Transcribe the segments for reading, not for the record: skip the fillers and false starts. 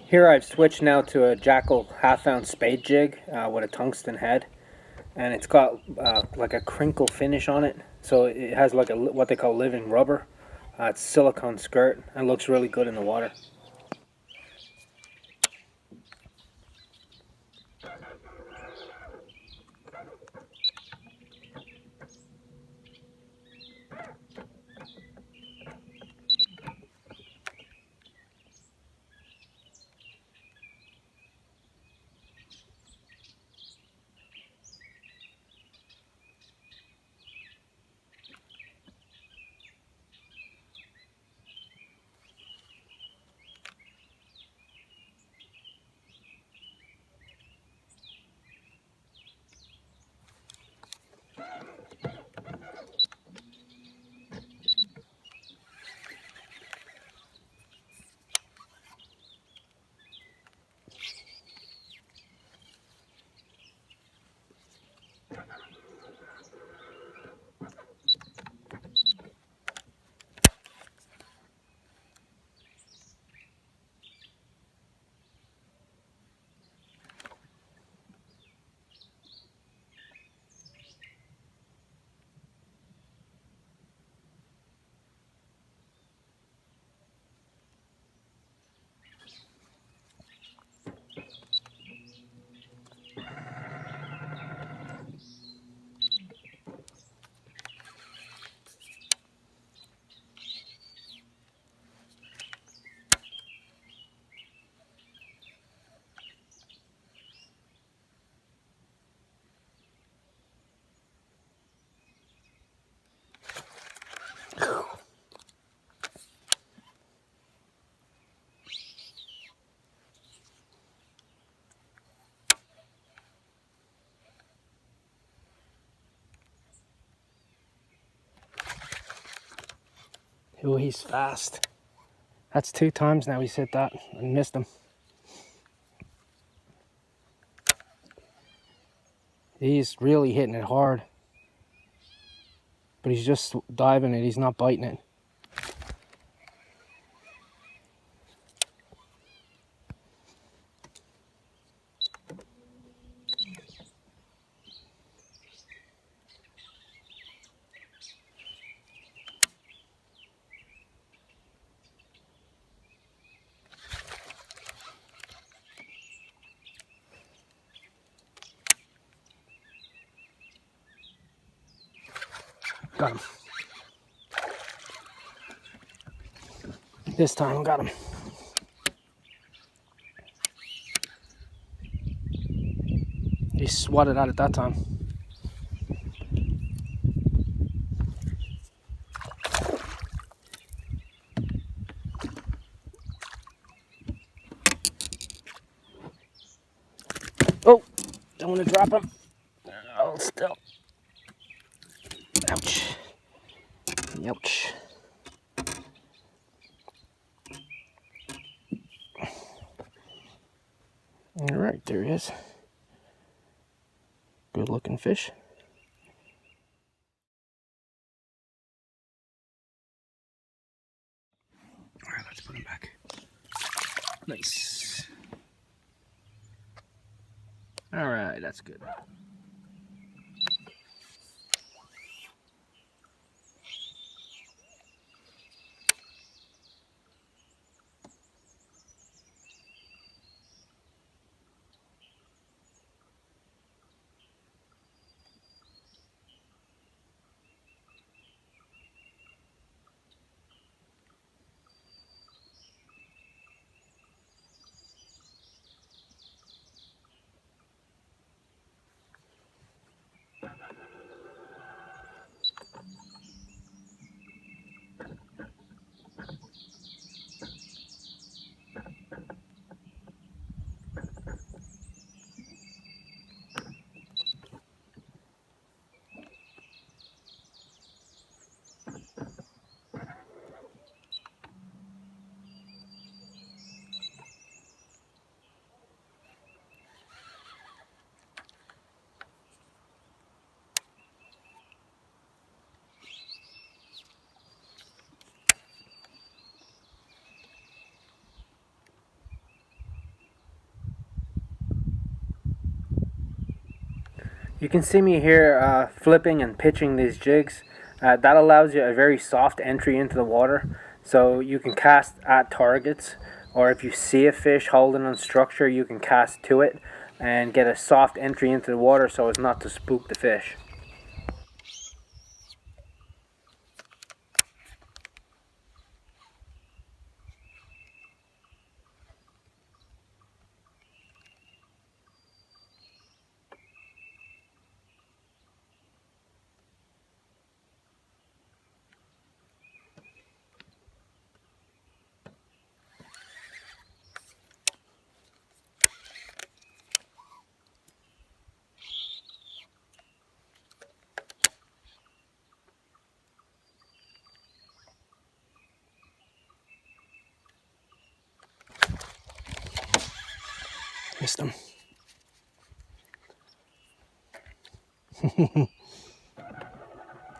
Here I've switched now to a Jackal half-ounce spade jig with a tungsten head, and it's got like a crinkle finish on it. So it has like a what they call living rubber. It's silicone skirt and looks really good in the water. Oh, he's fast. That's 2 times now he's hit that and missed him. He's really hitting it hard, but he's just diving it. He's not biting it. Got him. This time, got him. He swatted at it that time. Oh, don't want to drop him. Oh, still. Ouch. Ouch. All right, there he is. Good looking fish. All right, let's put him back. Nice. All right, that's good. You can see me here flipping and pitching these jigs. That allows you a very soft entry into the water, so you can cast at targets, or if you see a fish holding on structure, you can cast to it and get a soft entry into the water so as not to spook the fish. Missed him.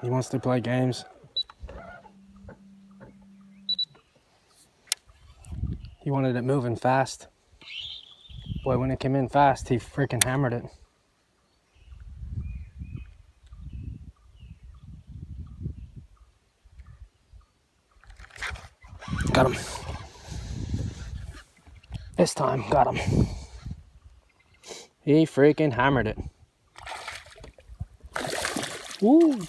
He wants to play games. He wanted it moving fast. Boy, when it came in fast, he freaking hammered it. Got him. This time, got him. He freaking hammered it. Woo!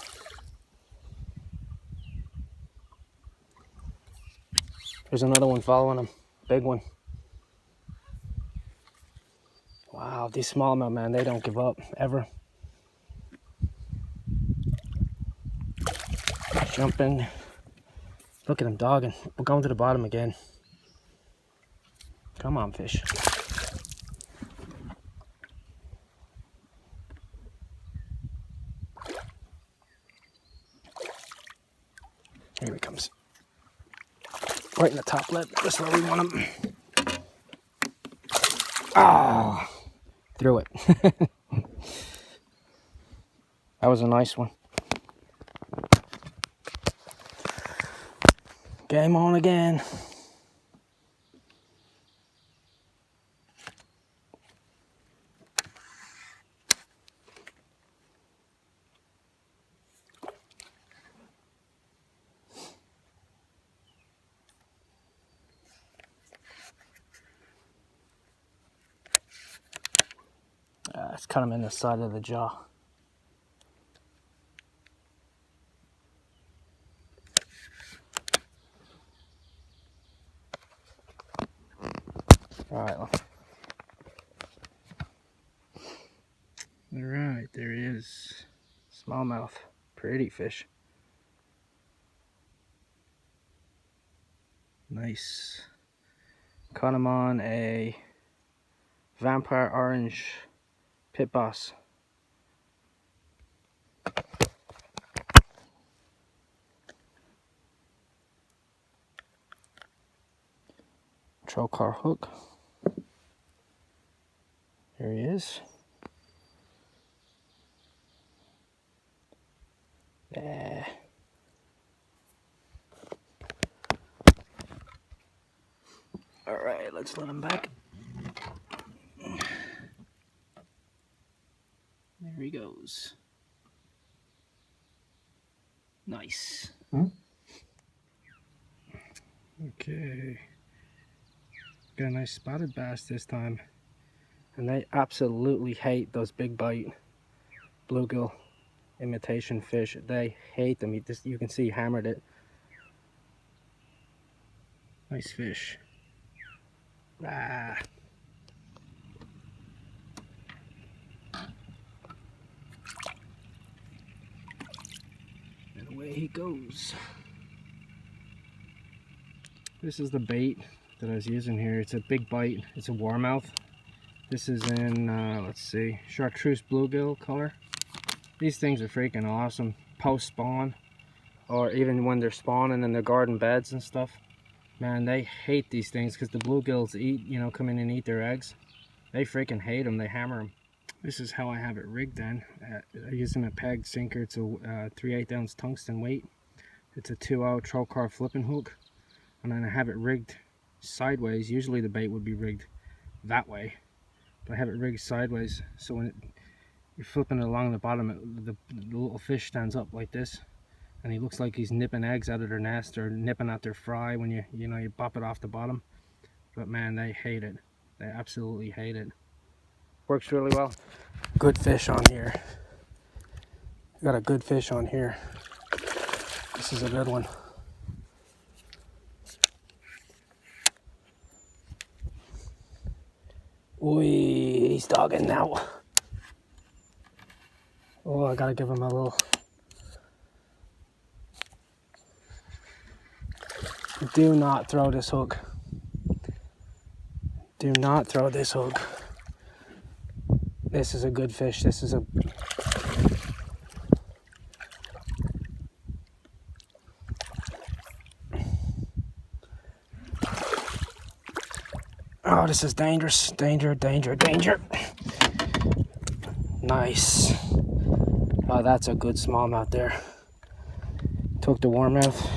There's another one following him. Big one. Wow, these smallmouth, man, they don't give up, ever. Jumping. Look at him dogging. We're going to the bottom again. Come on, fish. Here he comes. Right in the top lip, just where we want him. Ah, oh, threw it. That was a nice one. Game on again. Let's cut him in the side of the jaw. Alright, there he is. Smallmouth. Pretty fish. Nice. Caught him on a Vampire Orange Pit Boss. Trocar hook. There he is. Yeah. Alright, let's let him back. There he goes. Nice. Huh? Okay. Got a nice spotted bass this time. And they absolutely hate those big bite bluegill imitation fish. They hate them. You can see he hammered it. Nice fish. Ah. And away he goes. This is the bait that I was using here. It's a big bite. It's a warmouth. This is in, let's see, chartreuse bluegill color. These things are freaking awesome. Post spawn, or even when they're spawning in their garden beds and stuff. Man, they hate these things because the bluegills eat, you know, come in and eat their eggs. They freaking hate them. They hammer them. This is how I have it rigged then. I'm using a pegged sinker. It's a 3/8 ounce tungsten weight. It's a 2/0 Trocar flipping hook. And then I have it rigged sideways. Usually the bait would be rigged that way, but I have it rigged sideways, so when you're flipping it along the bottom, the little fish stands up like this, and he looks like he's nipping eggs out of their nest or nipping at their fry when you pop it off the bottom. But man, they hate it. They absolutely hate it. Works really well. Good fish on here. Got a good fish on here. This is a good one. Oi, he's dogging now. Oh, I gotta give him a little. Do not throw this hook. Do not throw this hook. This is a good fish. This is a... Oh, this is dangerous. Danger, danger, danger. Nice. Oh, that's a good smallmouth there. Took the warmouth.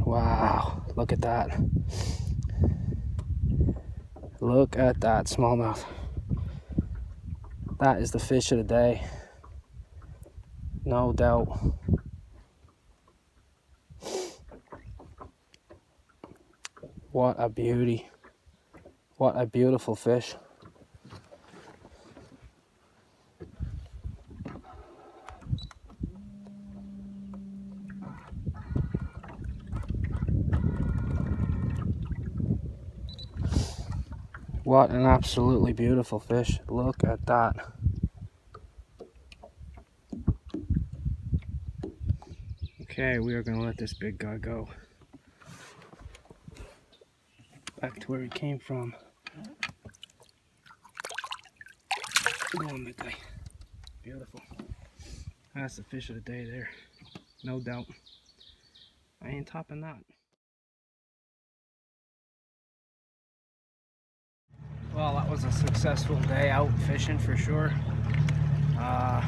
Wow, look at that. Look at that smallmouth. That is the fish of the day. No doubt. What a beauty. What a beautiful fish. What an absolutely beautiful fish. Look at that. Okay, we are going to let this big guy go. Back to where he came from. Come on, big guy. Beautiful. That's the fish of the day there. No doubt. I ain't topping that. Well, that was a successful day out fishing for sure. Got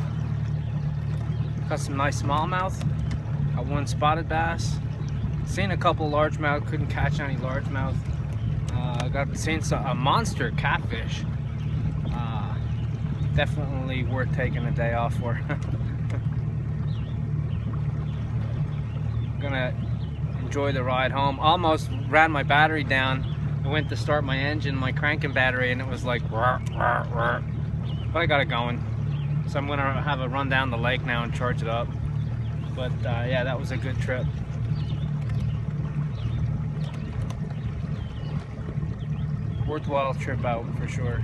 some nice smallmouth. Got one spotted bass. Seen a couple largemouth, couldn't catch any largemouth. Seen a monster catfish. Definitely worth taking a day off for. Gonna enjoy the ride home. Almost ran my battery down. I went to start my engine, my cranking battery, and it was like, rah, rah, rah. But I got it going. So I'm gonna have a run down the lake now and charge it up. But yeah, that was a good trip. Worthwhile trip out for sure.